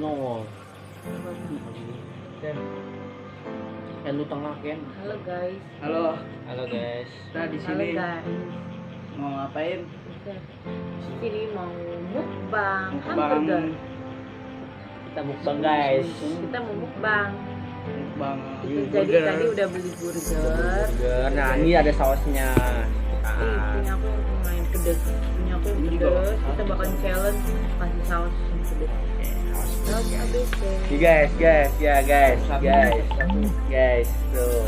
nongol. Ken lu tengah Ken. Halo guys. Halo, Halo guys. kita di Halo sini guys. mau ngapain? Di sini mau mukbang Mukbang, hamburger. Kita mukbang guys. Kita mau mukbang. mukbang Jadi tadi udah beli burger. Nah ini ada sausnya. Punya aku yang lumayan pedes. Punya aku yang pedes. Kita bakal challenge kasih saus yang pedes. Saus ABC. Guys, tuh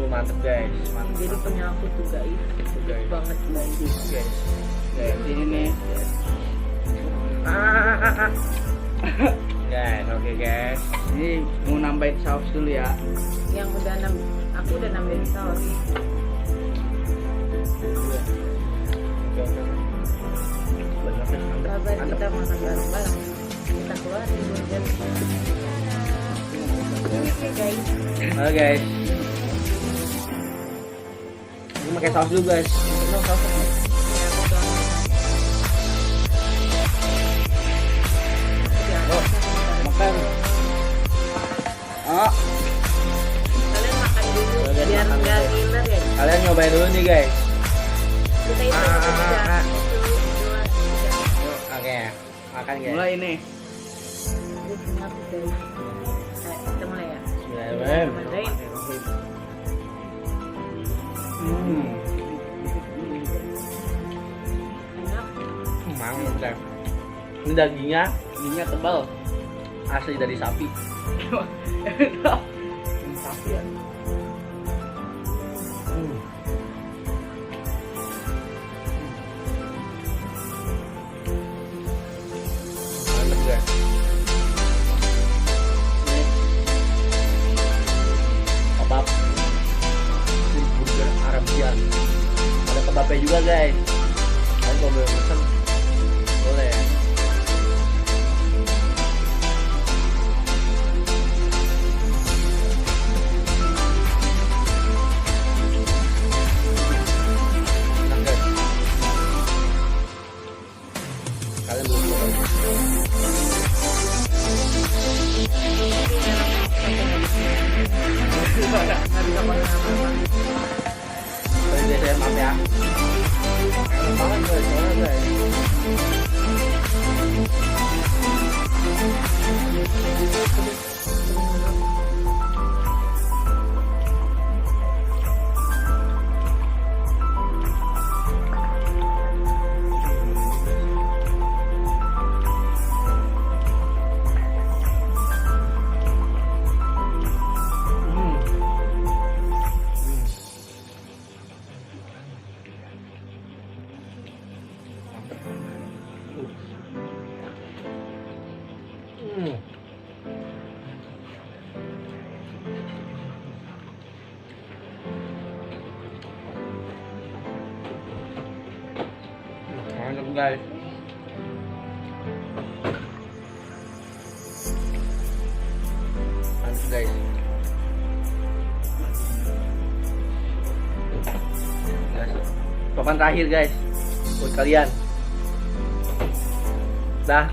mantep guys, mantep. Jadi punya aku tuh guys. Pedes banget guys. Guys, ini nih. Guys, oke guys. Ini mau nambahin saus dulu ya. Yang aku udah nambahin saus. Sabar kita makan bareng-bareng. Kita keluarin burger. Oke guys. Halo guys. Ini pakai saus dulu guys. Makan. Oh, Kalian makan dulu biar nggak ngiler ya. Kalian nyobain dulu nih guys. Kita hitung 1, 2, 3. Oke, makan guys. mulai nih. Kita mulai ya. Bismillahirrahmanirrahim. Enak. Mantap guys. Ini dagingnya Minyak tebal. asli dari sapi. Sapi ya. Mantap guys. Kebab. Ini burger Arabian. Ada kebabnya juga guys. Kalian kalau boleh pesen boleh. Enak guys. Kalian belum coba. Sorry guys ya, maaf ya. Enak banget guys, soalnya guys. Mantap guys. Mantap guys. Guys, papan terakhir guys buat kalian. Dah,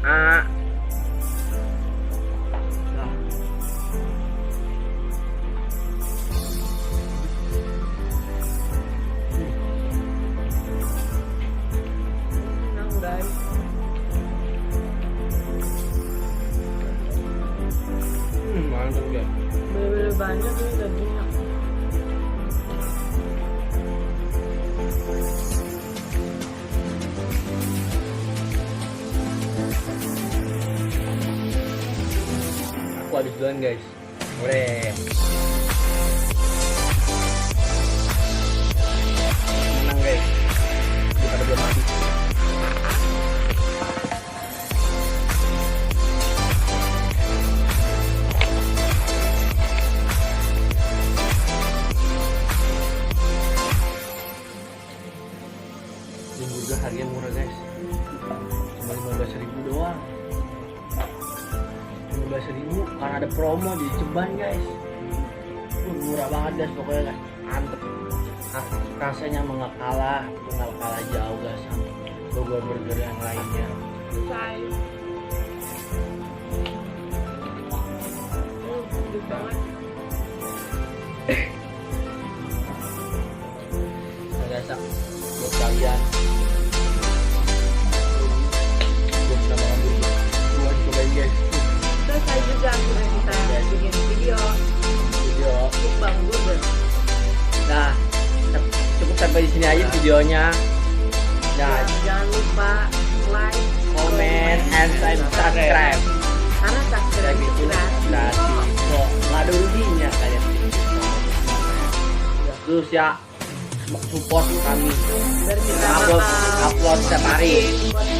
Enak guys. mantap guys. Bener-bener banyak ini dagingnya. Aku habis duluan guys. Goreng. Menang guys. Kita belum mati. Ini burger harganya murah guys. Cuma 15.000 doang. 15.000 karena ada promo di Ceban guys. Murah banget guys, pokoknya guys. Mantep. Rasanya nggak kalah jauh guys sama burger yang lainnya. Selesai. Nah, guys, buat kalian buat sama ambil semua dicobain guys. Selesai juga akhirnya kita bikin video mukbang burger. Nah, cukup sampai di sini aja videonya. Nah, Jangan lupa like, comment, and subscribe. Karena subscribe itu gratis. Kok nggak ada ruginya kalian. Terus ya support kami. Biar kita Upload bakal upload setiap hari. bikin konten